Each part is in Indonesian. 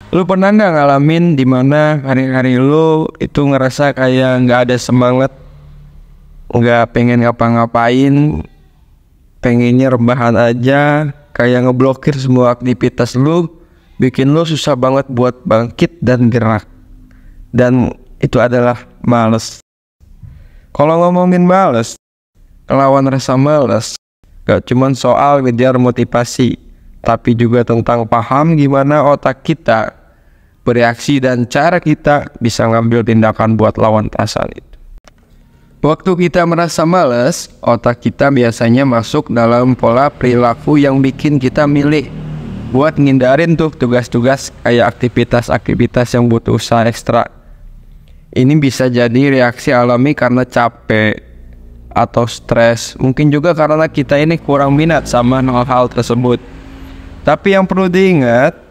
Lu pernah nggak ngalamin dimana hari-hari lu itu ngerasa kayak nggak ada semangat, nggak pengen ngapa-ngapain, pengennya rebahan aja, kayak ngeblokir semua aktivitas lu, bikin lu susah banget buat bangkit dan gerak. Dan itu adalah males. Kalau ngomongin males, lawan rasa males gak cuman soal ngejar motivasi, tapi juga tentang paham gimana otak kita bereaksi dan cara kita bisa ngambil tindakan buat lawan perasaan itu. Waktu kita merasa malas, otak kita biasanya masuk dalam pola perilaku yang bikin kita milih buat ngindarin tuh tugas-tugas kayak aktivitas-aktivitas yang butuh usaha ekstra. Ini bisa jadi reaksi alami karena capek atau stres, mungkin juga karena kita ini kurang minat sama hal-hal tersebut. Tapi yang perlu diingat,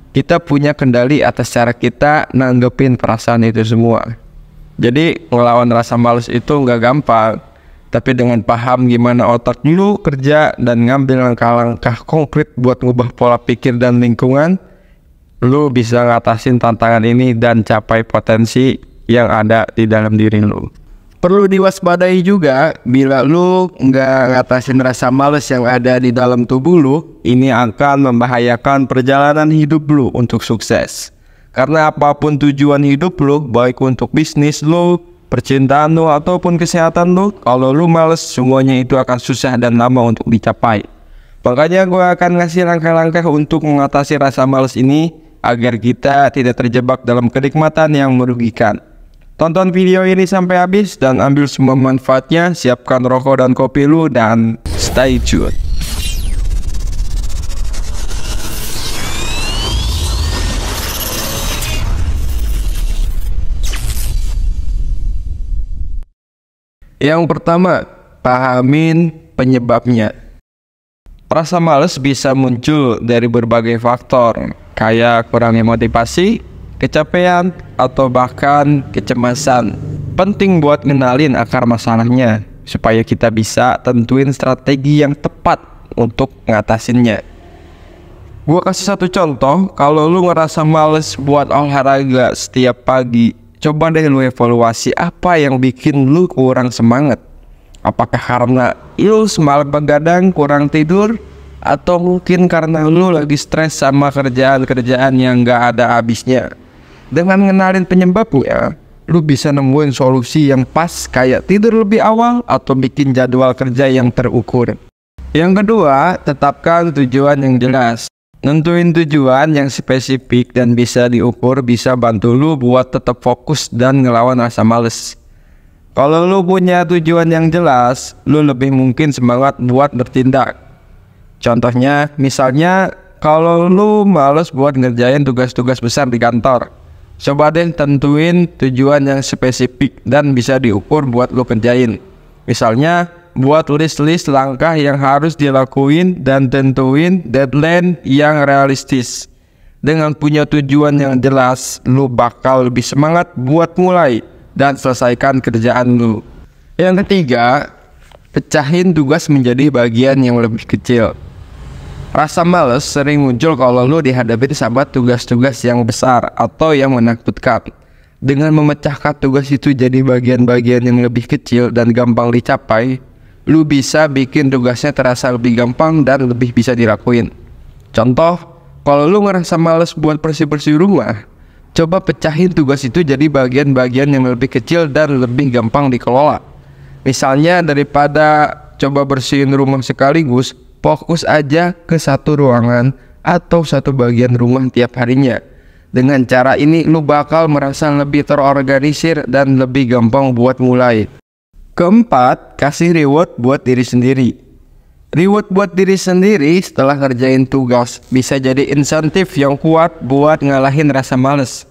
kita punya kendali atas cara kita nanggepin perasaan itu semua. Jadi ngelawan rasa malas itu nggak gampang, tapi dengan paham gimana otak lu kerja dan ngambil langkah-langkah konkret buat ngubah pola pikir dan lingkungan, lu bisa ngatasin tantangan ini dan capai potensi yang ada di dalam diri lu. Perlu diwaspadai juga, bila lu nggak ngatasin rasa malas yang ada di dalam tubuh lu, ini akan membahayakan perjalanan hidup lu untuk sukses. Karena apapun tujuan hidup lu, baik untuk bisnis lu, percintaan lu, ataupun kesehatan lu, kalau lu males, semuanya itu akan susah dan lama untuk dicapai. Makanya gue akan ngasih langkah-langkah untuk mengatasi rasa malas ini, agar kita tidak terjebak dalam kenikmatan yang merugikan. Tonton video ini sampai habis dan ambil semua manfaatnya, siapkan rokok dan kopi lu, dan stay tune. Yang pertama, pahamin penyebabnya. Rasa malas bisa muncul dari berbagai faktor, kayak kurangnya motivasi, kecapean, atau bahkan kecemasan. Penting buat ngenalin akar masalahnya, supaya kita bisa tentuin strategi yang tepat untuk ngatasinnya. Gua kasih satu contoh, kalau lu ngerasa males buat olahraga setiap pagi, coba deh lu evaluasi apa yang bikin lu kurang semangat. Apakah karena lu semalam begadang kurang tidur, atau mungkin karena lu lagi stres sama kerjaan-kerjaan yang gak ada habisnya. Dengan ngenalin penyebabnya, lu bisa nemuin solusi yang pas, kayak tidur lebih awal atau bikin jadwal kerja yang terukur. Yang kedua, tetapkan tujuan yang jelas. Nentuin tujuan yang spesifik dan bisa diukur bisa bantu lu buat tetap fokus dan ngelawan rasa males. Kalau lu punya tujuan yang jelas, lu lebih mungkin semangat buat bertindak. Contohnya, misalnya kalau lu males buat ngerjain tugas-tugas besar di kantor, coba deh tentuin tujuan yang spesifik dan bisa diukur buat lo kerjain. Misalnya, buat list-list langkah yang harus dilakuin dan tentuin deadline yang realistis. Dengan punya tujuan yang jelas, lo bakal lebih semangat buat mulai dan selesaikan kerjaan lo. Yang ketiga, pecahin tugas menjadi bagian yang lebih kecil. Rasa males sering muncul kalau lu dihadapin sama tugas-tugas yang besar atau yang menakutkan. Dengan memecahkan tugas itu jadi bagian-bagian yang lebih kecil dan gampang dicapai, lu bisa bikin tugasnya terasa lebih gampang dan lebih bisa dilakuin. Contoh, kalau lu ngerasa males buat bersih-bersih rumah, coba pecahin tugas itu jadi bagian-bagian yang lebih kecil dan lebih gampang dikelola. Misalnya, daripada coba bersihin rumah sekaligus, fokus aja ke satu ruangan atau satu bagian rumah tiap harinya. Dengan cara ini lu bakal merasa lebih terorganisir dan lebih gampang buat mulai. Keempat, kasih reward buat diri sendiri. Reward buat diri sendiri setelah ngerjain tugas bisa jadi insentif yang kuat buat ngalahin rasa males.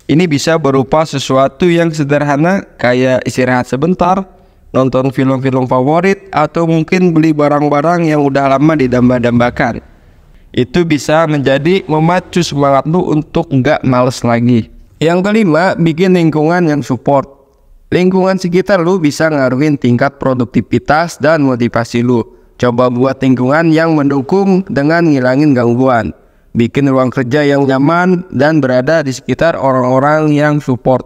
Ini bisa berupa sesuatu yang sederhana kayak istirahat sebentar, nonton film-film favorit, atau mungkin beli barang-barang yang udah lama didamba-dambakan. Itu bisa menjadi memacu semangat lu untuk nggak males lagi. Yang kelima, bikin lingkungan yang support. Lingkungan sekitar lu bisa ngaruhin tingkat produktivitas dan motivasi lu. Coba buat lingkungan yang mendukung dengan ngilangin gangguan. bikin ruang kerja yang nyaman, dan berada di sekitar orang-orang yang support.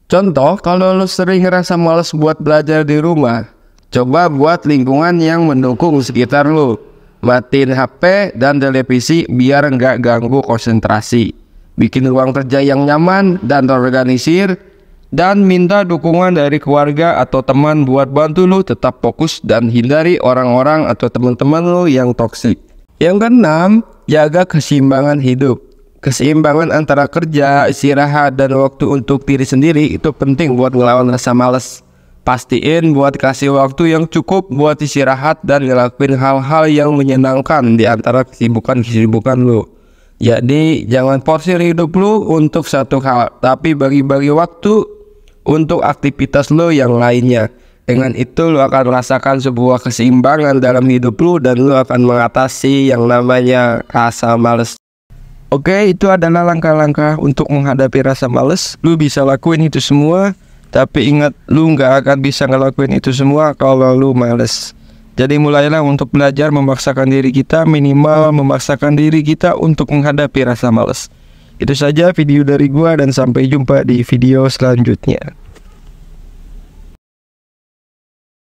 Contoh, kalau lo sering ngerasa malas buat belajar di rumah, coba buat lingkungan yang mendukung sekitar lo. Matiin HP dan televisi biar nggak ganggu konsentrasi. Bikin ruang kerja yang nyaman dan terorganisir, dan minta dukungan dari keluarga atau teman buat bantu lo tetap fokus dan hindari orang-orang atau teman-teman lo yang toksik. Yang keenam, jaga keseimbangan hidup. Keseimbangan antara kerja, istirahat, dan waktu untuk diri sendiri itu penting buat ngelawan rasa malas. Pastiin buat kasih waktu yang cukup buat istirahat dan ngelakuin hal-hal yang menyenangkan di antara kesibukan-kesibukan lo. Jadi jangan porsir hidup lo untuk satu hal, tapi bagi-bagi waktu untuk aktivitas lo yang lainnya. Dengan itu lo akan merasakan sebuah keseimbangan dalam hidup lo, dan lo akan mengatasi yang namanya rasa males. Oke, itu adalah langkah-langkah untuk menghadapi rasa males. Lo bisa lakuin itu semua, tapi ingat, lo nggak akan bisa ngelakuin itu semua kalau lo males. Jadi mulailah untuk belajar memaksakan diri kita, minimal memaksakan diri kita untuk menghadapi rasa males. Itu saja video dari gua, dan sampai jumpa di video selanjutnya.